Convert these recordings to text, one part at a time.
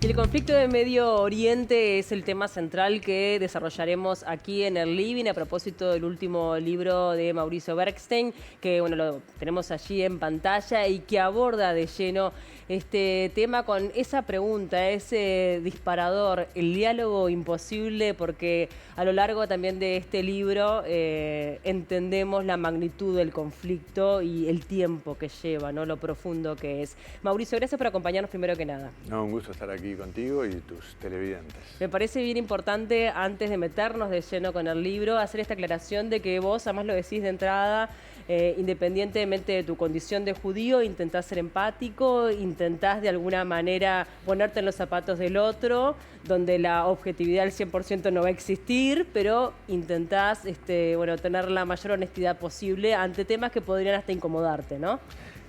El conflicto de Medio Oriente es el tema central que desarrollaremos aquí en el Living a propósito del último libro de Mauricio Bergstein, que bueno, lo tenemos allí en pantalla y que aborda de lleno este tema con esa pregunta, ese disparador, el diálogo imposible, porque a lo largo también de este libro entendemos la magnitud del conflicto y el tiempo que lleva, ¿no? Lo profundo que es. Mauricio, gracias por acompañarnos primero que nada. No, un gusto estar aquí contigo y tus televidentes. Me parece bien importante, antes de meternos de lleno con el libro, hacer esta aclaración de que vos, además lo decís de entrada, independientemente de tu condición de judío, intentás ser empático, intentás de alguna manera ponerte en los zapatos del otro, donde la objetividad al 100% no va a existir, pero intentás tener la mayor honestidad posible ante temas que podrían hasta incomodarte, ¿no?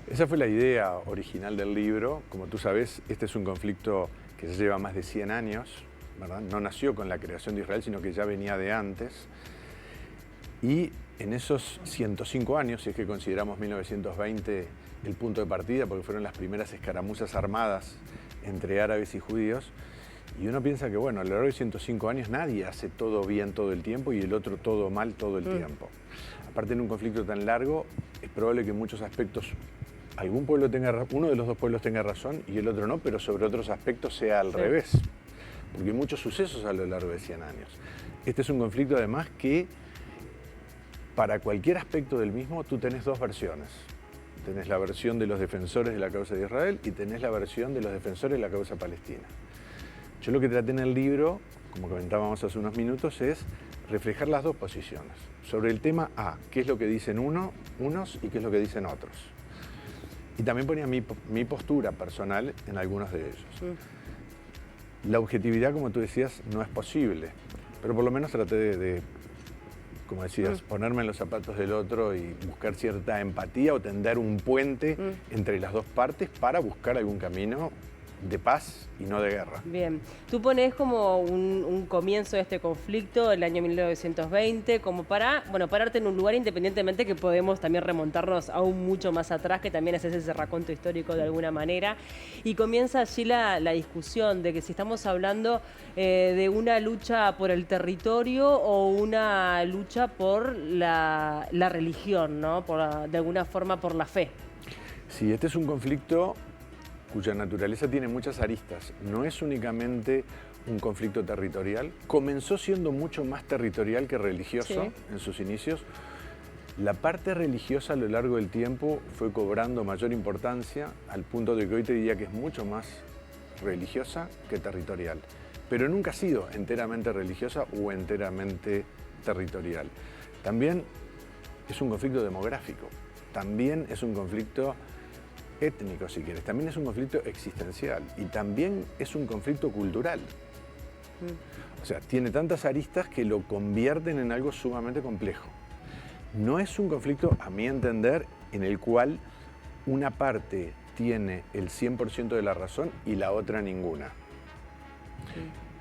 Esa fue la idea original del libro. Como tú sabes, este es un conflicto que se lleva más de 100 años, ¿verdad? No nació con la creación de Israel, sino que ya venía de antes. Y en esos 105 años, si es que consideramos 1920 el punto de partida, porque fueron las primeras escaramuzas armadas entre árabes y judíos, y uno piensa que, bueno, a lo largo de 105 años nadie hace todo bien todo el tiempo y el otro todo mal todo el tiempo. Aparte, en un conflicto tan largo, es probable que en muchos aspectos algún pueblo tenga, uno de los dos pueblos tenga razón y el otro no, pero sobre otros aspectos sea al revés, porque hay muchos sucesos a lo largo de 100 años. Este es un conflicto además que para cualquier aspecto del mismo tú tenés dos versiones. Tenés la versión de los defensores de la causa de Israel y tenés la versión de los defensores de la causa palestina. Yo lo que traté en el libro, como comentábamos hace unos minutos, es reflejar las dos posiciones. Sobre el tema A, qué es lo que dicen unos y qué es lo que dicen otros. Y también ponía mi postura personal en algunos de ellos. La objetividad, como tú decías, no es posible, pero por lo menos traté de como decías, ponerme en los zapatos del otro y buscar cierta empatía o tender un puente entre las dos partes para buscar algún camino de paz y no de guerra. Bien, tú pones como un comienzo de este conflicto, el año 1920, como para, bueno, pararte en un lugar independientemente que podemos también remontarnos aún mucho más atrás, que también haces ese raconto histórico de alguna manera, y comienza allí la discusión de que si estamos hablando de una lucha por el territorio o una lucha por la religión, ¿no? De alguna forma por la fe. Sí, este es un conflicto cuya naturaleza tiene muchas aristas. No es únicamente un conflicto territorial. Comenzó siendo mucho más territorial que religioso en sus inicios. La parte religiosa a lo largo del tiempo fue cobrando mayor importancia al punto de que hoy te diría que es mucho más religiosa que territorial. Pero nunca ha sido enteramente religiosa o enteramente territorial. También es un conflicto demográfico. También es un conflicto étnico, si quieres, también es un conflicto existencial y también es un conflicto cultural. O sea, tiene tantas aristas que lo convierten en algo sumamente complejo. No es un conflicto, a mi entender, en el cual una parte tiene el 100% de la razón y la otra ninguna.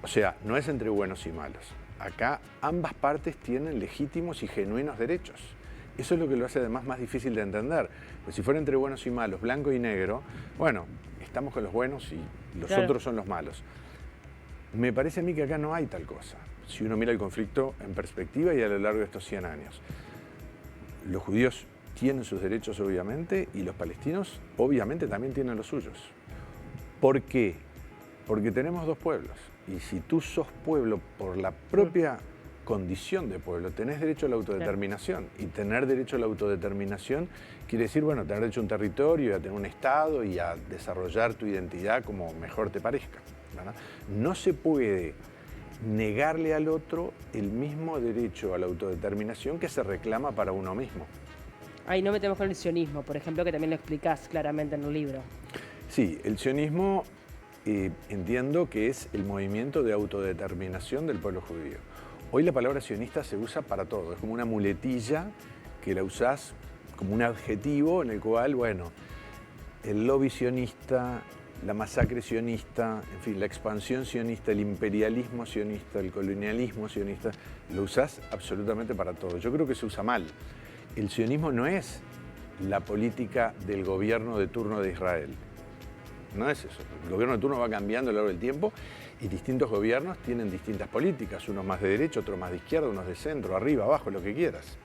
O sea, no es entre buenos y malos. Acá ambas partes tienen legítimos y genuinos derechos. Eso es lo que lo hace además más difícil de entender. Pues si fuera entre buenos y malos, blanco y negro, bueno, estamos con los buenos y los otros son los malos. Me parece a mí que acá no hay tal cosa, si uno mira el conflicto en perspectiva y a lo largo de estos 100 años. Los judíos tienen sus derechos, obviamente, y los palestinos, obviamente, también tienen los suyos. ¿Por qué? Porque tenemos dos pueblos. Y si tú sos pueblo por la propia condición de pueblo, tenés derecho a la autodeterminación. Y tener derecho a la autodeterminación quiere decir, bueno, tener derecho a un territorio, a tener un estado y a desarrollar tu identidad como mejor te parezca, ¿verdad? No se puede negarle al otro el mismo derecho a la autodeterminación que se reclama para uno mismo. Ahí no metemos con el sionismo, por ejemplo, que también lo explicás claramente en el libro. Sí, el sionismo entiendo que es el movimiento de autodeterminación del pueblo judío. Hoy la palabra sionista se usa para todo, es como una muletilla que la usás como un adjetivo en el cual, bueno, el lobby sionista, la masacre sionista, en fin, la expansión sionista, el imperialismo sionista, el colonialismo sionista, lo usás absolutamente para todo. Yo creo que se usa mal. El sionismo no es la política del gobierno de turno de Israel. No es eso. El gobierno de turno va cambiando a lo largo del tiempo y distintos gobiernos tienen distintas políticas, unos más de derecha, otros más de izquierda, unos de centro, arriba, abajo, lo que quieras.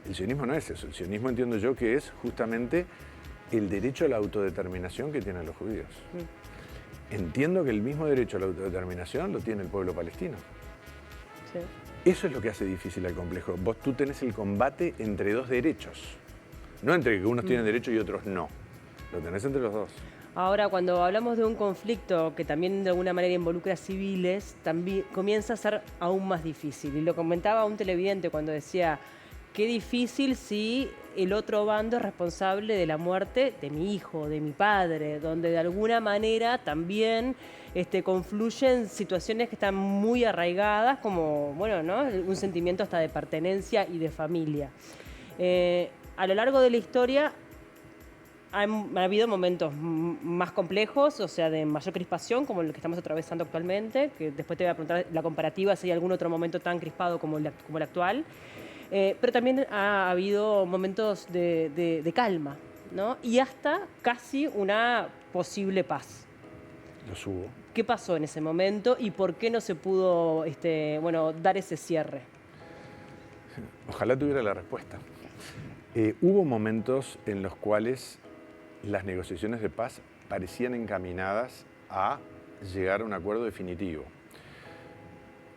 El sionismo no es eso. El sionismo entiendo yo que es justamente el derecho a la autodeterminación que tienen los judíos. Entiendo que el mismo derecho a la autodeterminación lo tiene el pueblo palestino. Sí. Eso es lo que hace difícil el complejo. Tú tenés el combate entre dos derechos. No entre que unos tienen derecho y otros no. Lo tenés entre los dos. Ahora, cuando hablamos de un conflicto que también de alguna manera involucra civiles, también comienza a ser aún más difícil. Y lo comentaba un televidente cuando decía, qué difícil si el otro bando es responsable de la muerte de mi hijo, de mi padre, donde de alguna manera también confluyen situaciones que están muy arraigadas, como, bueno, ¿no? Un sentimiento hasta de pertenencia y de familia. A lo largo de la historia ha habido momentos más complejos, o sea, de mayor crispación, como el que estamos atravesando actualmente, que después te voy a preguntar la comparativa si hay algún otro momento tan crispado como el actual. Pero también ha habido momentos de calma, ¿no? Y hasta casi una posible paz. Los hubo. ¿Qué pasó en ese momento y por qué no se pudo dar ese cierre? Ojalá tuviera la respuesta. Hubo momentos en los cuales las negociaciones de paz parecían encaminadas a llegar a un acuerdo definitivo.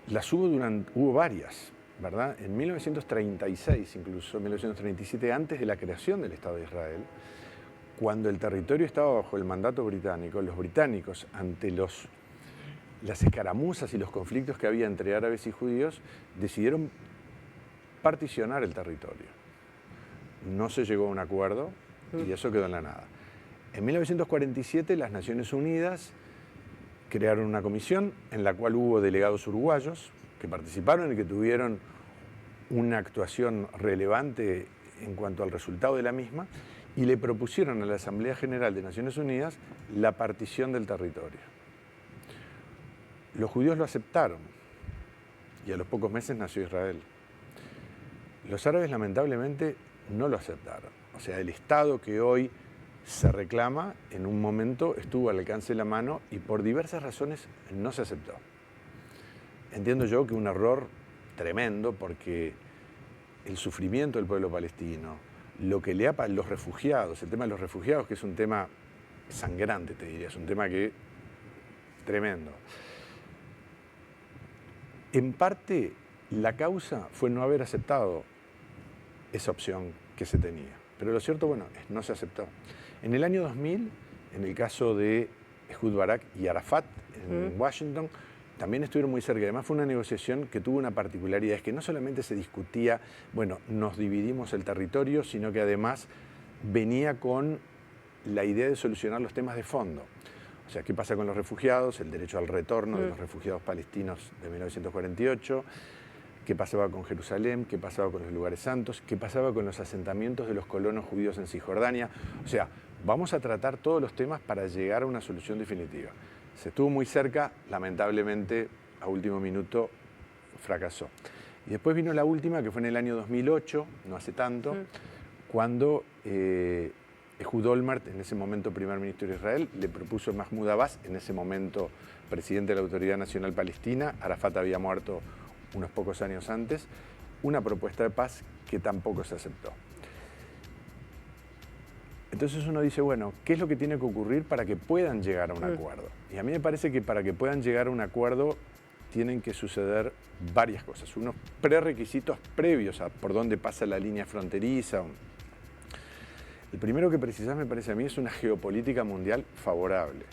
Las hubo varias, ¿verdad? En 1936, incluso 1937, antes de la creación del Estado de Israel, cuando el territorio estaba bajo el mandato británico, los británicos, ante las escaramuzas y los conflictos que había entre árabes y judíos, decidieron particionar el territorio. No se llegó a un acuerdo y eso quedó en la nada. En 1947 las Naciones Unidas crearon una comisión en la cual hubo delegados uruguayos que participaron y que tuvieron una actuación relevante en cuanto al resultado de la misma y le propusieron a la Asamblea General de Naciones Unidas la partición del territorio. Los judíos lo aceptaron y a los pocos meses nació Israel. Los árabes lamentablemente no lo aceptaron. O sea, el Estado que hoy se reclama, en un momento estuvo al alcance de la mano y por diversas razones no se aceptó. Entiendo yo que un error tremendo porque el sufrimiento del pueblo palestino, lo que le ha los refugiados, el tema de los refugiados, que es un tema sangrante, te diría, es un tema que tremendo. En parte, la causa fue no haber aceptado esa opción que se tenía. Pero lo cierto, bueno, no se aceptó. En el año 2000, en el caso de Ehud Barak y Arafat en Washington, también estuvieron muy cerca. Además fue una negociación que tuvo una particularidad, es que no solamente se discutía, bueno, nos dividimos el territorio, sino que además venía con la idea de solucionar los temas de fondo. O sea, ¿qué pasa con los refugiados? El derecho al retorno de los refugiados palestinos de 1948. ¿Qué pasaba con Jerusalén? ¿Qué pasaba con los lugares santos? ¿Qué pasaba con los asentamientos de los colonos judíos en Cisjordania? O sea, vamos a tratar todos los temas para llegar a una solución definitiva. Se estuvo muy cerca, lamentablemente, a último minuto fracasó. Y después vino la última, que fue en el año 2008, no hace tanto, cuando Ehud Olmert, en ese momento primer ministro de Israel, le propuso a Mahmoud Abbas, en ese momento presidente de la Autoridad Nacional Palestina, Arafat había muerto unos pocos años antes, una propuesta de paz que tampoco se aceptó. Entonces uno dice, bueno, ¿qué es lo que tiene que ocurrir para que puedan llegar a un acuerdo? Y a mí me parece que para que puedan llegar a un acuerdo tienen que suceder varias cosas, unos prerequisitos previos a por dónde pasa la línea fronteriza. El primero que precisás, me parece a mí, es una geopolítica mundial favorable.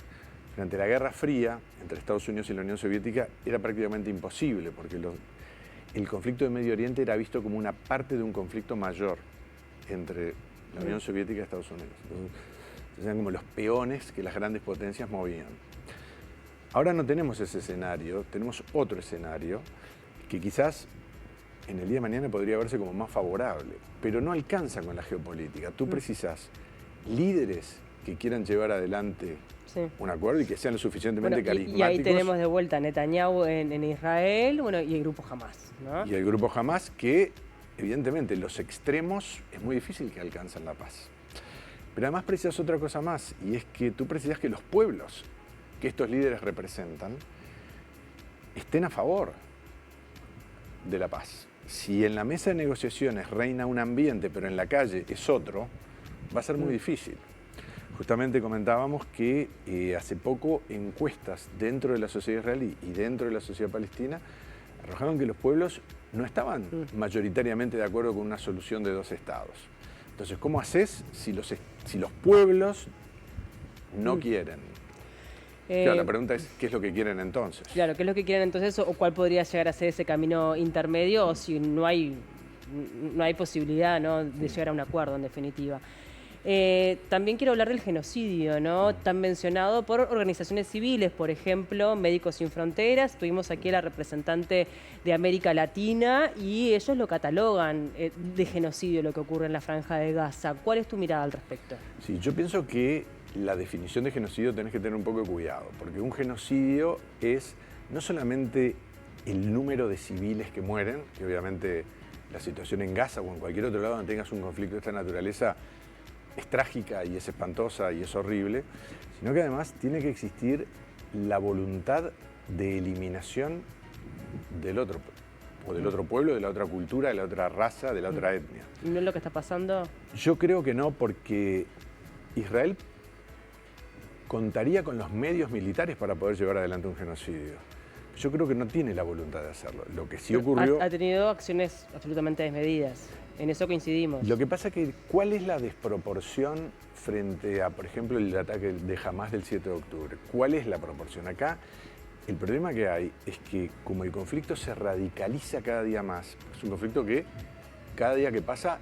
Durante la Guerra Fría, entre Estados Unidos y la Unión Soviética, era prácticamente imposible, porque el conflicto de Medio Oriente era visto como una parte de un conflicto mayor entre la Unión Soviética y Estados Unidos. Entonces, eran como los peones que las grandes potencias movían. Ahora no tenemos ese escenario, tenemos otro escenario que quizás en el día de mañana podría verse como más favorable, pero no alcanza con la geopolítica. Tú precisas líderes que quieran llevar adelante un acuerdo y que sean lo suficientemente carismáticos. Y ahí tenemos de vuelta a Netanyahu en Israel, y el grupo Hamás, ¿no? Y el grupo Hamás que, evidentemente, los extremos es muy difícil que alcancen la paz. Pero además precisas otra cosa más, y es que tú precisas que los pueblos que estos líderes representan estén a favor de la paz. Si en la mesa de negociaciones reina un ambiente, pero en la calle es otro, va a ser muy difícil. Justamente comentábamos que hace poco encuestas dentro de la sociedad israelí y dentro de la sociedad palestina arrojaron que los pueblos no estaban mayoritariamente de acuerdo con una solución de 2 estados. Entonces, ¿cómo haces si los pueblos no quieren? Claro, la pregunta es, ¿qué es lo que quieren entonces? Claro, ¿qué es lo que quieren entonces o cuál podría llegar a ser ese camino intermedio o si no hay posibilidad, ¿no?, de llegar a un acuerdo en definitiva? También quiero hablar del genocidio, ¿no?, tan mencionado por organizaciones civiles, por ejemplo, Médicos Sin Fronteras. Tuvimos aquí a la representante de América Latina y ellos lo catalogan de genocidio lo que ocurre en la Franja de Gaza. ¿Cuál es tu mirada al respecto? Sí, yo pienso que la definición de genocidio tenés que tener un poco de cuidado, porque un genocidio es no solamente el número de civiles que mueren, que obviamente la situación en Gaza o en cualquier otro lado donde tengas un conflicto de esta naturaleza es trágica y es espantosa y es horrible, sino que además tiene que existir la voluntad de eliminación del otro, o del otro pueblo, de la otra cultura, de la otra raza, de la otra etnia. ¿Y no es lo que está pasando? Yo creo que no, porque Israel contaría con los medios militares para poder llevar adelante un genocidio. Yo creo que no tiene la voluntad de hacerlo. Lo que sí ocurrió... Ha tenido acciones absolutamente desmedidas. En eso coincidimos. Lo que pasa es que, ¿cuál es la desproporción frente a, por ejemplo, el ataque de Hamás del 7 de octubre? ¿Cuál es la proporción? Acá, el problema que hay es que, como el conflicto se radicaliza cada día más, es un conflicto que cada día que pasa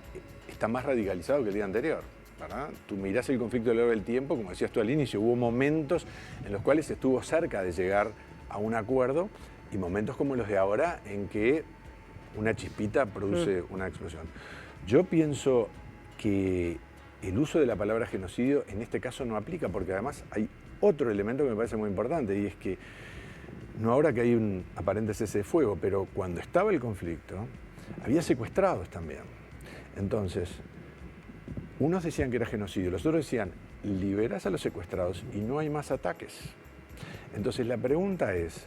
está más radicalizado que el día anterior, ¿verdad? Tú mirás el conflicto a lo largo del tiempo, como decías tú al inicio, hubo momentos en los cuales estuvo cerca de llegar a un acuerdo y momentos como los de ahora en que una chispita produce una explosión. Yo pienso que el uso de la palabra genocidio en este caso no aplica, porque además hay otro elemento que me parece muy importante, y es que no ahora que hay un aparente cese de fuego, pero cuando estaba el conflicto había secuestrados también. Entonces, unos decían que era genocidio, los otros decían, liberás a los secuestrados y no hay más ataques. Entonces la pregunta es,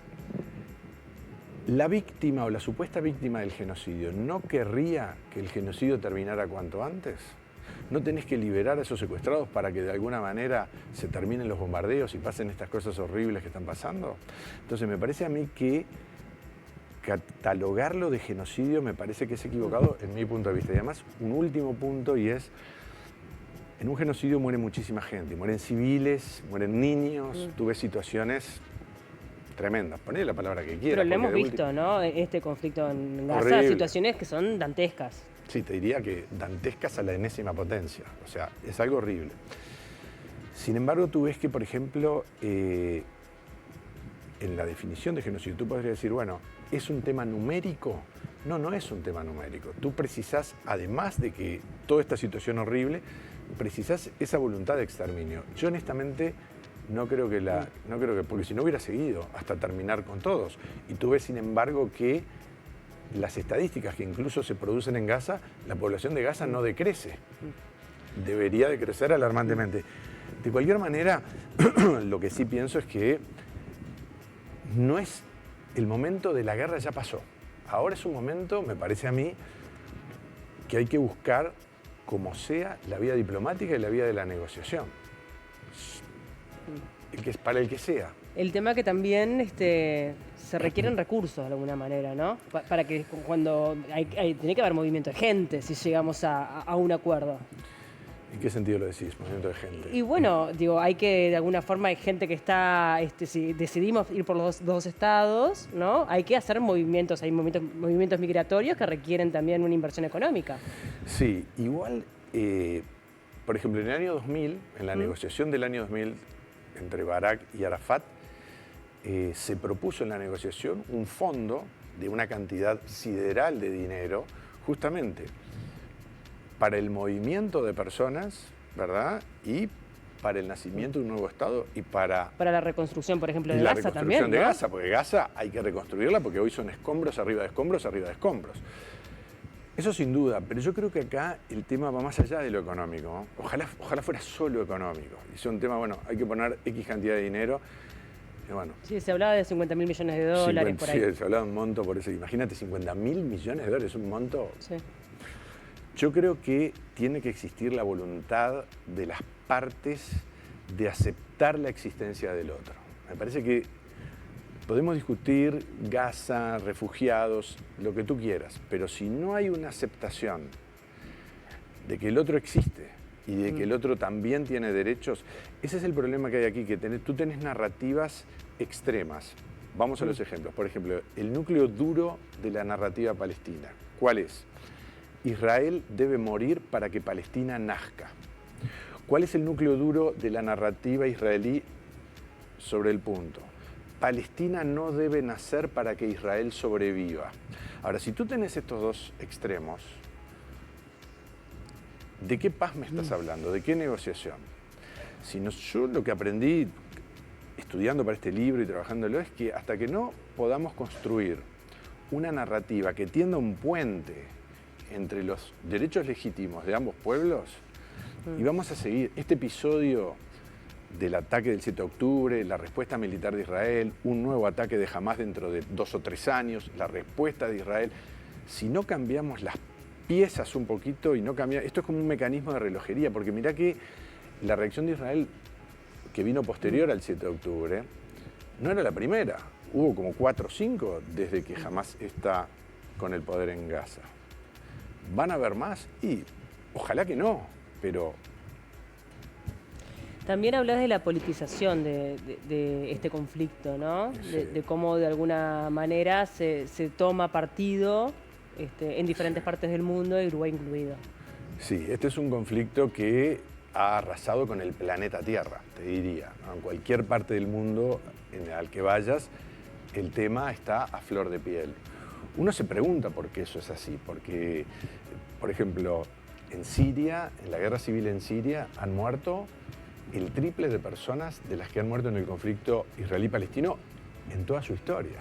¿la víctima o la supuesta víctima del genocidio no querría que el genocidio terminara cuanto antes? ¿No tenés que liberar a esos secuestrados para que de alguna manera se terminen los bombardeos y pasen estas cosas horribles que están pasando? Entonces me parece a mí que catalogarlo de genocidio me parece que es equivocado en mi punto de vista. Y además, un último punto, y es, en un genocidio muere muchísima gente, mueren civiles, mueren niños, tú ves situaciones tremendas, ponle la palabra que quieras. Pero lo hemos visto, ¿no? Este conflicto en Gaza, horrible. Situaciones que son dantescas. Sí, te diría que dantescas a la enésima potencia, o sea, es algo horrible. Sin embargo, tú ves que, por ejemplo, en la definición de genocidio, tú podrías decir, bueno, ¿es un tema numérico? No, no es un tema numérico. Tú precisás, además de que toda esta situación horrible, precisás esa voluntad de exterminio. Yo honestamente no creo que porque si no hubiera seguido hasta terminar con todos. Y tú ves, sin embargo, que las estadísticas que incluso se producen en Gaza, la población de Gaza no decrece. Debería decrecer alarmantemente. De cualquier manera, lo que sí pienso es que no es el momento de la guerra, ya pasó. Ahora es un momento, me parece a mí, que hay que buscar, como sea, la vía diplomática y la vía de la negociación. Para el que sea. El tema que también se requieren recursos de alguna manera, ¿no? Para que cuando tiene que haber movimiento de gente si llegamos a un acuerdo. ¿En qué sentido lo decís, movimiento de gente? Y bueno, digo, hay que, de alguna forma, hay gente que está, si decidimos ir por los dos estados, ¿no? Hay que hacer movimientos, hay movimientos migratorios que requieren también una inversión económica. Sí, igual, por ejemplo, en el año 2000, en la negociación del año 2000 entre Barak y Arafat, se propuso en la negociación un fondo de una cantidad sideral de dinero, justamente para el movimiento de personas, ¿verdad? Y para el nacimiento de un nuevo Estado y para la reconstrucción, por ejemplo, de Gaza también, la reconstrucción de ¿no? Gaza, porque Gaza hay que reconstruirla porque hoy son escombros arriba de escombros arriba de escombros. Eso sin duda, pero yo creo que acá el tema va más allá de lo económico, ¿no? Ojalá fuera solo económico. Y es un tema, bueno, hay que poner X cantidad de dinero. Y bueno, Sí, se hablaba de 50.000 millones de dólares por ahí. Sí, se hablaba de un monto por eso. Imagínate, 50.000 millones de dólares, un monto. Sí. Yo creo que tiene que existir la voluntad de las partes de aceptar la existencia del otro. Me parece que podemos discutir Gaza, refugiados, lo que tú quieras, pero si no hay una aceptación de que el otro existe y de que el otro también tiene derechos, ese es el problema que hay aquí, que tú tenés narrativas extremas. Vamos a los ejemplos. Por ejemplo, el núcleo duro de la narrativa palestina. ¿Cuál es? Israel debe morir para que Palestina nazca. ¿Cuál es el núcleo duro de la narrativa israelí sobre el punto? Palestina no debe nacer para que Israel sobreviva. Ahora, si tú tenés estos dos extremos, ¿de qué paz me estás hablando? ¿De qué negociación? Si no, yo lo que aprendí estudiando para este libro y trabajándolo es que hasta que no podamos construir una narrativa que tienda un puente entre los derechos legítimos de ambos pueblos, y vamos a seguir este episodio del ataque del 7 de octubre, la respuesta militar de Israel, un nuevo ataque de Hamás dentro de 2 o 3 años, la respuesta de Israel. Si no cambiamos las piezas un poquito y no cambiamos, esto es como un mecanismo de relojería, porque mirá que la reacción de Israel, que vino posterior al 7 de octubre, no era la primera. Hubo como 4 o 5 desde que Hamás está con el poder en Gaza. ¿Van a haber más? Y ojalá que no, pero... También hablas de la politización de este conflicto, ¿no? Sí. De cómo de alguna manera se toma partido en diferentes partes del mundo, y Uruguay incluido. Sí, este es un conflicto que ha arrasado con el planeta Tierra, te diría, ¿no? En cualquier parte del mundo al que vayas, el tema está a flor de piel. Uno se pregunta por qué eso es así, porque, por ejemplo, en Siria, en la guerra civil en Siria, han muerto el triple de personas de las que han muerto en el conflicto israelí-palestino en toda su historia.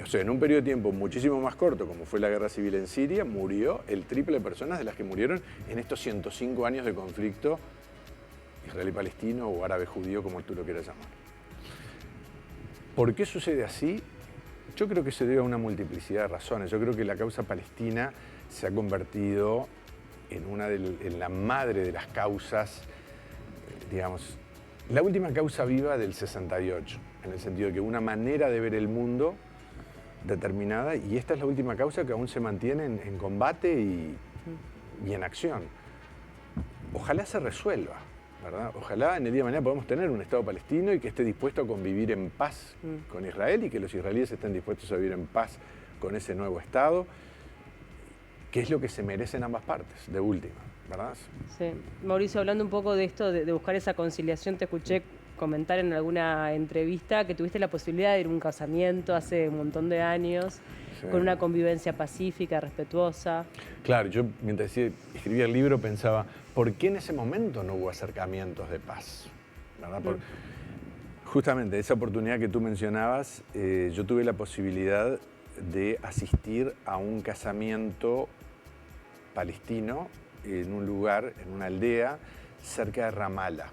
O sea, en un periodo de tiempo muchísimo más corto, como fue la guerra civil en Siria, murió el triple de personas de las que murieron en estos 105 años de conflicto israelí-palestino o árabe-judío, como tú lo quieras llamar. ¿Por qué sucede así? Yo creo que se debe a una multiplicidad de razones. Yo creo que la causa palestina se ha convertido en la madre de las causas, digamos, la última causa viva del 68, en el sentido de que una manera de ver el mundo determinada, y esta es la última causa que aún se mantiene en combate y en acción. Ojalá se resuelva, ¿verdad? Ojalá en el día de mañana podamos tener un Estado palestino y que esté dispuesto a convivir en paz con Israel, y que los israelíes estén dispuestos a vivir en paz con ese nuevo Estado, que es lo que se merecen ambas partes, de última, ¿verdad? Sí. Mauricio, hablando un poco de esto, de buscar esa conciliación, te escuché comentar en alguna entrevista que tuviste la posibilidad de ir a un casamiento hace un montón de años, sí, con una convivencia pacífica, respetuosa. Claro, yo mientras escribía el libro pensaba, ¿por qué en ese momento no hubo acercamientos de paz? ¿Verdad? Justamente esa oportunidad que tú mencionabas, yo tuve la posibilidad de asistir a un casamiento palestino en un lugar, en una aldea cerca de Ramallah.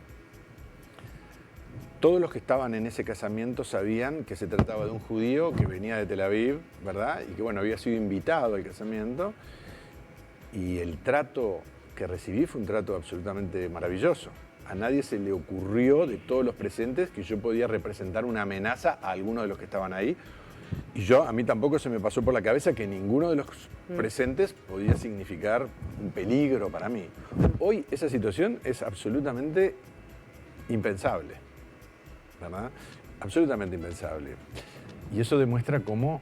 Todos los que estaban en ese casamiento sabían que se trataba de un judío que venía de Tel Aviv, ¿verdad? Y que, bueno, había sido invitado al casamiento. Y el trato que recibí fue un trato absolutamente maravilloso. A nadie se le ocurrió, de todos los presentes, que yo podía representar una amenaza a alguno de los que estaban ahí. Y a mí tampoco se me pasó por la cabeza que ninguno de los presentes podía significar un peligro para mí. Hoy esa situación es absolutamente impensable, ¿verdad? Absolutamente impensable. Y eso demuestra cómo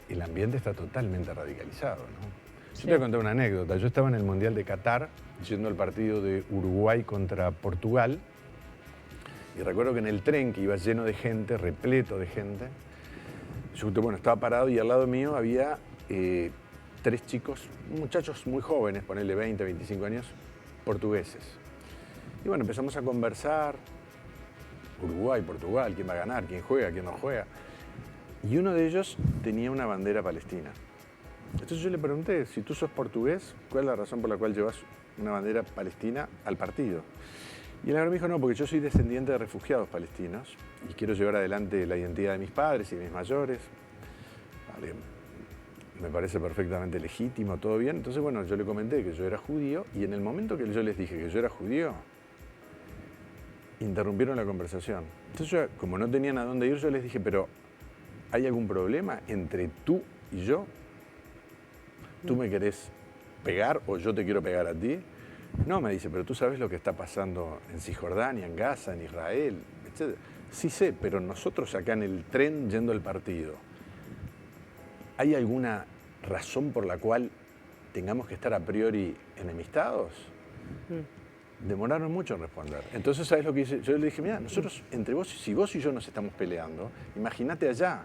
el ambiente está totalmente radicalizado, ¿no? Yo te voy a contar una anécdota. Yo estaba en el Mundial de Qatar, yendo al partido de Uruguay contra Portugal, y recuerdo que en el tren, que iba lleno de gente, repleto de gente, yo, bueno, estaba parado y al lado mío había 3 chicos, muchachos muy jóvenes, ponele 20, 25 años, portugueses. Y bueno, empezamos a conversar, Uruguay, Portugal, quién va a ganar, quién juega, quién no juega. Y uno de ellos tenía una bandera palestina, Entonces yo le pregunté, si tú sos portugués, ¿cuál es la razón por la cual llevas una bandera palestina al partido? Y el agarró y me dijo, no, porque yo soy descendiente de refugiados palestinos y quiero llevar adelante la identidad de mis padres y de mis mayores. Vale, me parece perfectamente legítimo, todo bien. Entonces, bueno, yo le comenté que yo era judío y en el momento que yo les dije que yo era judío, interrumpieron la conversación. Entonces yo, como no tenían a dónde ir, yo les dije, pero ¿hay algún problema entre tú y yo? ¿Tú me querés pegar o yo te quiero pegar a ti? No, me dice, pero tú sabes lo que está pasando en Cisjordania, en Gaza, en Israel, etc. Sí sé, pero nosotros acá en el tren yendo al partido, ¿hay alguna razón por la cual tengamos que estar a priori enemistados? Demoraron mucho en responder. Entonces, ¿sabes lo que hice? Yo le dije, mira, nosotros, entre vos, si vos y yo nos estamos peleando, imagínate allá.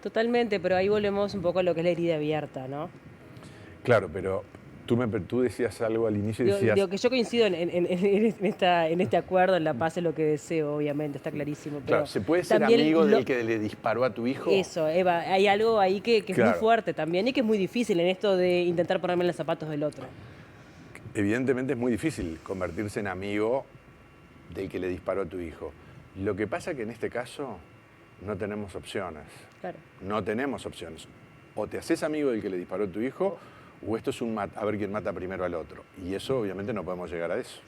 Totalmente, pero ahí volvemos un poco a lo que es la herida abierta, ¿no? Claro, pero tú decías algo al inicio y decías... Digo que yo coincido en este acuerdo, en la paz es lo que deseo, obviamente, está clarísimo. Pero claro, ¿se puede ser amigo del que le disparó a tu hijo? Eso, Eva, hay algo ahí que es muy fuerte también y que es muy difícil en esto de intentar ponerme en los zapatos del otro. Evidentemente es muy difícil convertirse en amigo del que le disparó a tu hijo. Lo que pasa es que en este caso no tenemos opciones. Claro. No tenemos opciones. O te haces amigo del que le disparó a tu hijo, o esto es a ver quién mata primero al otro. Y eso obviamente no podemos llegar a eso.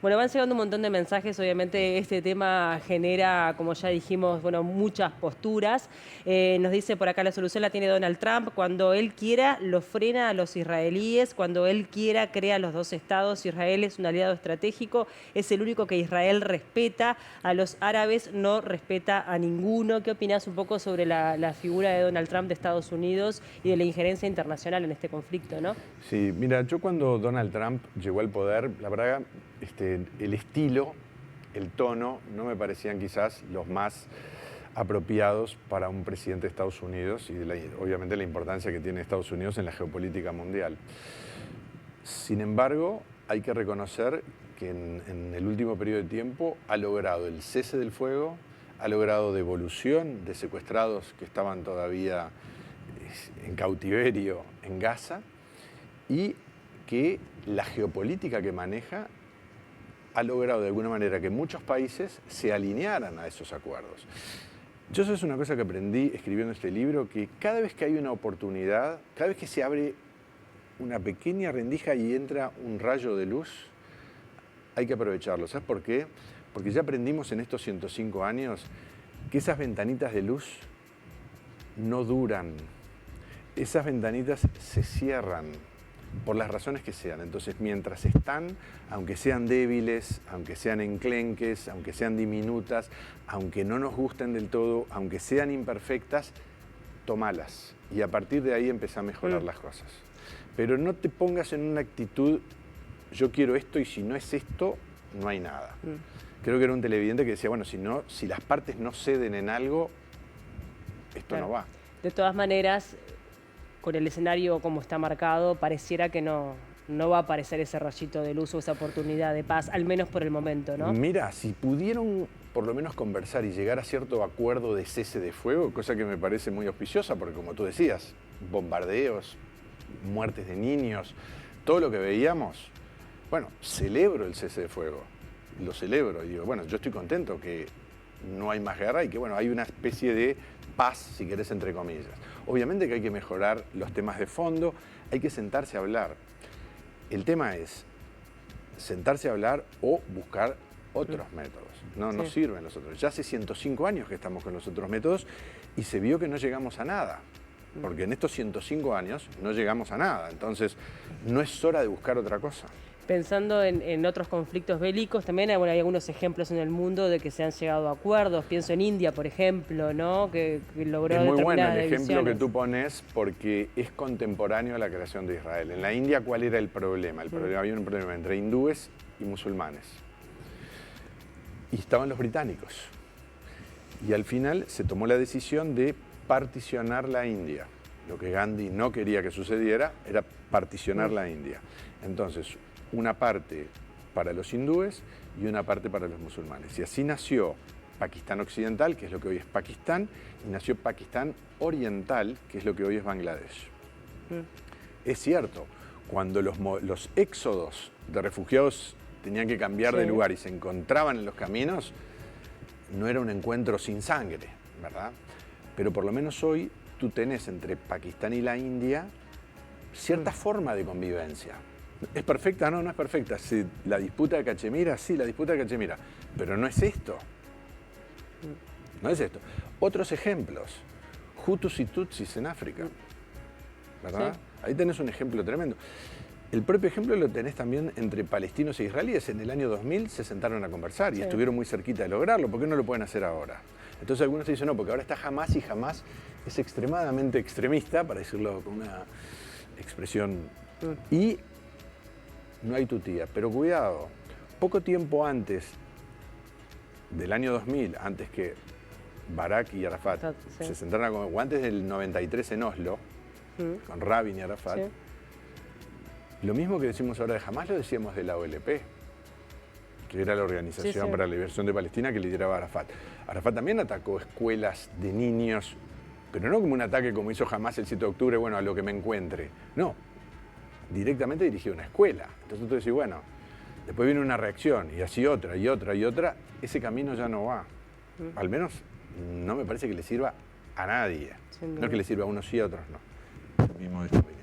Bueno, van llegando un montón de mensajes, obviamente este tema genera, como ya dijimos, bueno, muchas posturas. Nos dice por acá, la solución la tiene Donald Trump, cuando él quiera lo frena a los israelíes, cuando él quiera crea los dos estados, Israel es un aliado estratégico, es el único que Israel respeta, a los árabes no respeta a ninguno. ¿Qué opinás un poco sobre la figura de Donald Trump de Estados Unidos y de la injerencia internacional en este conflicto, no? Sí, mira, yo cuando Donald Trump llegó al poder, la verdad, el estilo, el tono, no me parecían quizás los más apropiados para un presidente de Estados Unidos y obviamente la importancia que tiene Estados Unidos en la geopolítica mundial. Sin embargo, hay que reconocer que en el último periodo de tiempo ha logrado el cese del fuego, ha logrado devolución de secuestrados que estaban todavía en cautiverio en Gaza y que la geopolítica que maneja ha logrado de alguna manera que muchos países se alinearan a esos acuerdos. Yo eso es una cosa que aprendí escribiendo este libro, que cada vez que hay una oportunidad, cada vez que se abre una pequeña rendija y entra un rayo de luz, hay que aprovecharlo. ¿Sabes por qué? Porque ya aprendimos en estos 105 años que esas ventanitas de luz no duran. Esas ventanitas se cierran por las razones que sean. Entonces, mientras están, aunque sean débiles, aunque sean enclenques, aunque sean diminutas, aunque no nos gusten del todo, aunque sean imperfectas, tomalas. Y a partir de ahí empezá a mejorar las cosas. Pero no te pongas en una actitud, yo quiero esto y si no es esto, no hay nada. Creo que era un televidente que decía, bueno, si las partes no ceden en algo, esto no va. De todas maneras, con el escenario como está marcado, pareciera que no va a aparecer ese rayito de luz o esa oportunidad de paz, al menos por el momento, ¿no? Mira, si pudieron por lo menos conversar y llegar a cierto acuerdo de cese de fuego, cosa que me parece muy auspiciosa, porque como tú decías, bombardeos, muertes de niños, todo lo que veíamos, bueno, celebro el cese de fuego, lo celebro y digo, bueno, yo estoy contento que no hay más guerra y que, bueno, hay una especie de paz, si querés, entre comillas. Obviamente que hay que mejorar los temas de fondo, hay que sentarse a hablar. El tema es sentarse a hablar o buscar otros métodos. No sirven los otros. Ya hace 105 años que estamos con los otros métodos y se vio que no llegamos a nada. Porque en estos 105 años no llegamos a nada. Entonces, no es hora de buscar otra cosa. Pensando en otros conflictos bélicos, también hay algunos ejemplos en el mundo de que se han llegado a acuerdos. Pienso en India, por ejemplo, ¿no? que logró determinadas divisiones. Es muy bueno el ejemplo que tú pones porque es contemporáneo a la creación de Israel. En la India, ¿cuál era el problema? Había un problema entre hindúes y musulmanes. Y estaban los británicos. Y al final se tomó la decisión de particionar la India. Lo que Gandhi no quería que sucediera era particionar la India. Entonces, una parte para los hindúes y una parte para los musulmanes. Y así nació Pakistán Occidental, que es lo que hoy es Pakistán, y nació Pakistán Oriental, que es lo que hoy es Bangladesh. Es cierto, cuando los éxodos de refugiados tenían que cambiar de lugar y se encontraban en los caminos, no era un encuentro sin sangre, ¿verdad? Pero por lo menos hoy tú tenés entre Pakistán y la India cierta forma de convivencia. ¿Es perfecta? No, no es perfecta. Sí, la disputa de Cachemira, sí, la disputa de Cachemira. Pero no es esto. No es esto. Otros ejemplos. Hutus y Tutsis en África. ¿Verdad? Sí. Ahí tenés un ejemplo tremendo. El propio ejemplo lo tenés también entre palestinos e israelíes. En el año 2000 se sentaron a conversar y estuvieron muy cerquita de lograrlo. ¿Por qué no lo pueden hacer ahora? Entonces algunos te dicen, no, porque ahora está Hamás y Hamás es extremadamente extremista, para decirlo con una expresión. Y no hay tutía. Pero cuidado, poco tiempo antes del año 2000, antes que Barak y Arafat se sentaron a comer, o antes del 93 en Oslo, con Rabin y Arafat, lo mismo que decimos ahora de Hamás lo decíamos de la OLP, que era la Organización para la Liberación de Palestina que lideraba Arafat. Arafat también atacó escuelas de niños, pero no como un ataque como hizo Hamás el 7 de octubre, bueno, a lo que me encuentre. No, directamente dirigió una escuela. Entonces tú decís, bueno, después viene una reacción y así otra y otra y otra, ese camino ya no va. Al menos no me parece que le sirva a nadie. No es que le sirva a unos sí y a otros no. Yo mismo de esta opinión.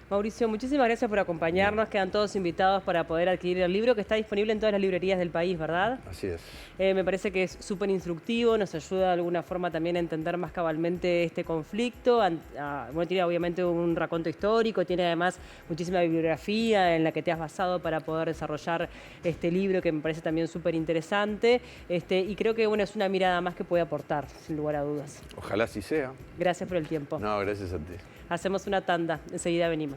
Mauricio, muchísimas gracias por acompañarnos. Quedan todos invitados para poder adquirir el libro que está disponible en todas las librerías del país, ¿verdad? Así es. Me parece que es súper instructivo, nos ayuda de alguna forma también a entender más cabalmente este conflicto. Bueno, tiene obviamente un raconto histórico, tiene además muchísima bibliografía en la que te has basado para poder desarrollar este libro que me parece también súper interesante. Y creo que bueno, es una mirada más que puede aportar, sin lugar a dudas. Ojalá así sea. Gracias por el tiempo. No, gracias a ti. Hacemos una tanda, enseguida venimos.